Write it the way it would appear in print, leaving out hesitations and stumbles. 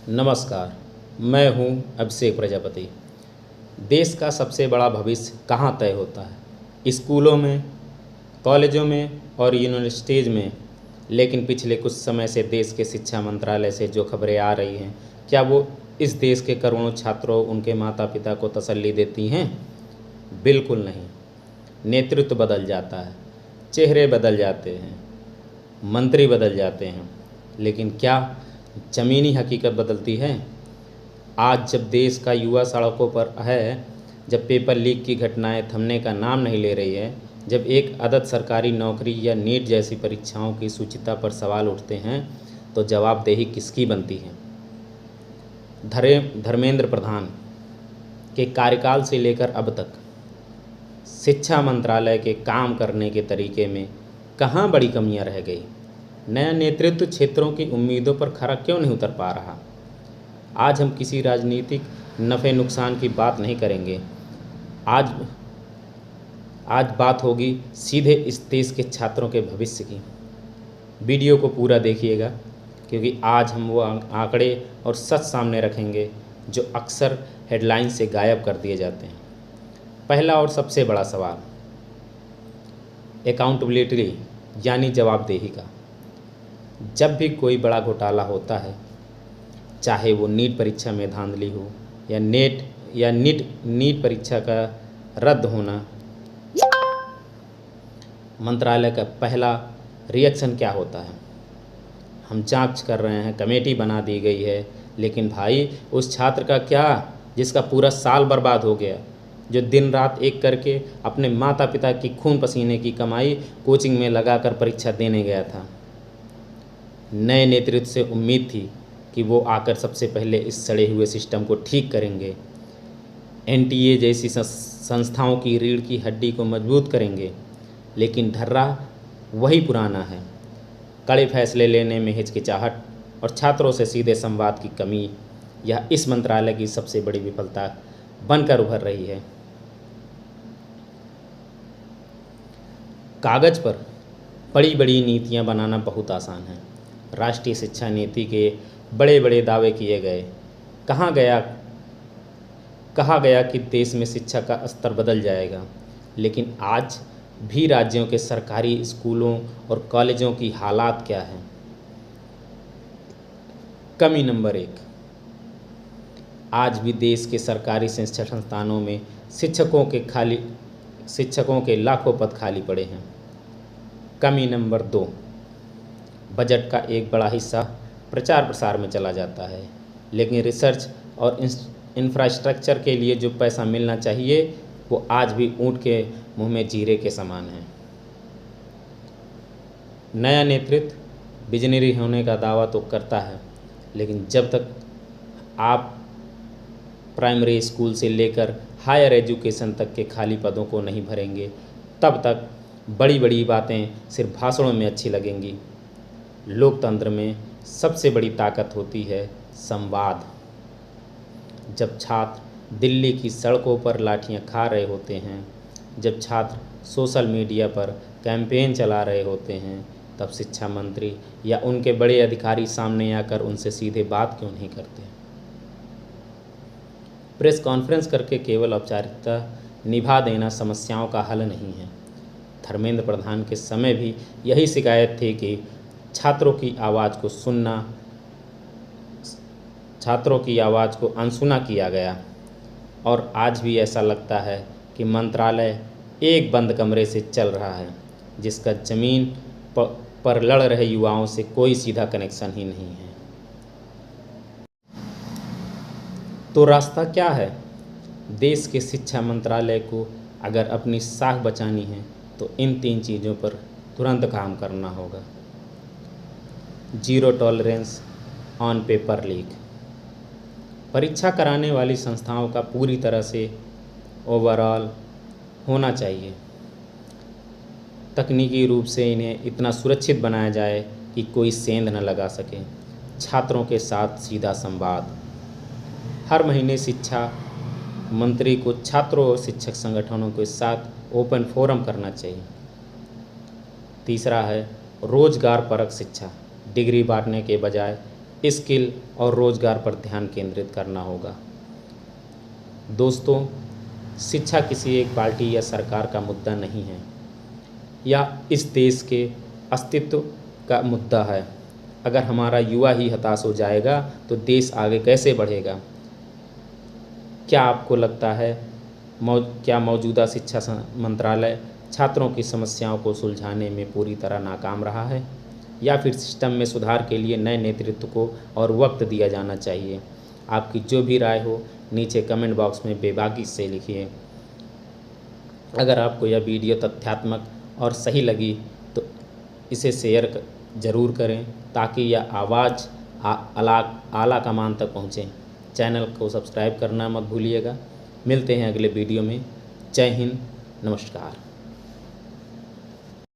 नमस्कार। मैं हूं अभिषेक प्रजापति। देश का सबसे बड़ा भविष्य कहां तय होता है? स्कूलों में, कॉलेजों में और यूनिवर्सिटीज़ में। लेकिन पिछले कुछ समय से देश के शिक्षा मंत्रालय से जो खबरें आ रही हैं, क्या वो इस देश के करोड़ों छात्रों, उनके माता पिता को तसल्ली देती हैं? बिल्कुल नहीं। नेतृत्व बदल जाता है, चेहरे बदल जाते हैं, मंत्री बदल जाते हैं, लेकिन क्या ज़मीनी हकीकत बदलती है? आज जब देश का युवा सड़कों पर है, जब पेपर लीक की घटनाएं थमने का नाम नहीं ले रही है, जब एक अदद सरकारी नौकरी या नीट जैसी परीक्षाओं की सूचिता पर सवाल उठते हैं, तो जवाबदेही किसकी बनती है? धर्मेंद्र प्रधान के कार्यकाल से लेकर अब तक शिक्षा मंत्रालय के काम करने के तरीके में कहाँ बड़ी कमियां रह गई? नया नेतृत्व क्षेत्रों की उम्मीदों पर खरा क्यों नहीं उतर पा रहा? आज हम किसी राजनीतिक नफ़े नुकसान की बात नहीं करेंगे। आज आज बात होगी सीधे इस देश के छात्रों के भविष्य की। वीडियो को पूरा देखिएगा, क्योंकि आज हम वो आंकड़े और सच सामने रखेंगे जो अक्सर हेडलाइन से गायब कर दिए जाते हैं। पहला और सबसे बड़ा सवाल अकाउंटेबिलिटी यानी जवाबदेही का। जब भी कोई बड़ा घोटाला होता है, चाहे वो नीट परीक्षा में धांधली हो या नीट परीक्षा का रद्द होना, मंत्रालय का पहला रिएक्शन क्या होता है? हम जांच कर रहे हैं, कमेटी बना दी गई है, लेकिन भाई उस छात्र का क्या जिसका पूरा साल बर्बाद हो गया, जो दिन रात एक करके अपने माता पिता की खून पसीने की कमाई कोचिंग में लगाकर परीक्षा देने गया था। नए नेतृत्व से उम्मीद थी कि वो आकर सबसे पहले इस सड़े हुए सिस्टम को ठीक करेंगे, एनटीए जैसी संस्थाओं की रीढ़ की हड्डी को मजबूत करेंगे, लेकिन ढर्रा वही पुराना है। कड़े फैसले लेने में हिचकिचाहट और छात्रों से सीधे संवाद की कमी, यह इस मंत्रालय की सबसे बड़ी विफलता बनकर उभर रही है। कागज पर बड़ी बड़ी नीतियां बनाना बहुत आसान है। राष्ट्रीय शिक्षा नीति के बड़े बड़े दावे किए गए। कहा गया कि देश में शिक्षा का स्तर बदल जाएगा, लेकिन आज भी राज्यों के सरकारी स्कूलों और कॉलेजों की हालात क्या है? कमी नंबर 1, आज भी देश के सरकारी शिक्षा संस्थानों में शिक्षकों के लाखों पद खाली पड़े हैं। कमी नंबर 2, बजट का एक बड़ा हिस्सा प्रचार प्रसार में चला जाता है, लेकिन रिसर्च और इंफ्रास्ट्रक्चर के लिए जो पैसा मिलना चाहिए वो आज भी ऊँट के मुंह में जीरे के समान है। नया नेतृत्व विजनरी होने का दावा तो करता है, लेकिन जब तक आप प्राइमरी स्कूल से लेकर हायर एजुकेशन तक के खाली पदों को नहीं भरेंगे, तब तक बड़ी बड़ी बातें सिर्फ भाषणों में अच्छी लगेंगी। लोकतंत्र में सबसे बड़ी ताकत होती है संवाद। जब छात्र दिल्ली की सड़कों पर लाठियां खा रहे होते हैं, जब छात्र सोशल मीडिया पर कैंपेन चला रहे होते हैं, तब शिक्षा मंत्री या उनके बड़े अधिकारी सामने आकर उनसे सीधे बात क्यों नहीं करते? प्रेस कॉन्फ्रेंस करके केवल औपचारिकता निभा देना समस्याओं का हल नहीं है। धर्मेंद्र प्रधान के समय भी यही शिकायत थी कि छात्रों की आवाज़ को अनसुना किया गया, और आज भी ऐसा लगता है कि मंत्रालय एक बंद कमरे से चल रहा है, जिसका ज़मीन पर लड़ रहे युवाओं से कोई सीधा कनेक्शन ही नहीं है। तो रास्ता क्या है? देश के शिक्षा मंत्रालय को अगर अपनी साख बचानी है तो इन 3 चीज़ों पर तुरंत काम करना होगा। Zero tolerance on paper leak. परीक्षा कराने वाली संस्थाओं का पूरी तरह से ओवरऑल होना चाहिए। तकनीकी रूप से इन्हें इतना सुरक्षित बनाया जाए कि कोई सेंध न लगा सके। छात्रों के साथ सीधा संवाद। हर महीने शिक्षा मंत्री को छात्रों और शिक्षक संगठनों के साथ ओपन फोरम करना चाहिए। तीसरा है रोजगार परक शिक्षा। डिग्री बांटने के बजाय स्किल और रोज़गार पर ध्यान केंद्रित करना होगा। दोस्तों, शिक्षा किसी एक पार्टी या सरकार का मुद्दा नहीं है, यह इस देश के अस्तित्व का मुद्दा है। अगर हमारा युवा ही हताश हो जाएगा तो देश आगे कैसे बढ़ेगा? क्या आपको लगता है क्या मौजूदा शिक्षा मंत्रालय छात्रों की समस्याओं को सुलझाने में पूरी तरह नाकाम रहा है, या फिर सिस्टम में सुधार के लिए नए नेतृत्व को और वक्त दिया जाना चाहिए? आपकी जो भी राय हो नीचे कमेंट बॉक्स में बेबाकी से लिखिए। अगर आपको यह वीडियो तथ्यात्मक और सही लगी तो इसे शेयर ज़रूर करें ताकि यह आवाज़ आला कमान तक पहुँचे। चैनल को सब्सक्राइब करना मत भूलिएगा। मिलते हैं अगले वीडियो में। जय हिंद, नमस्कार।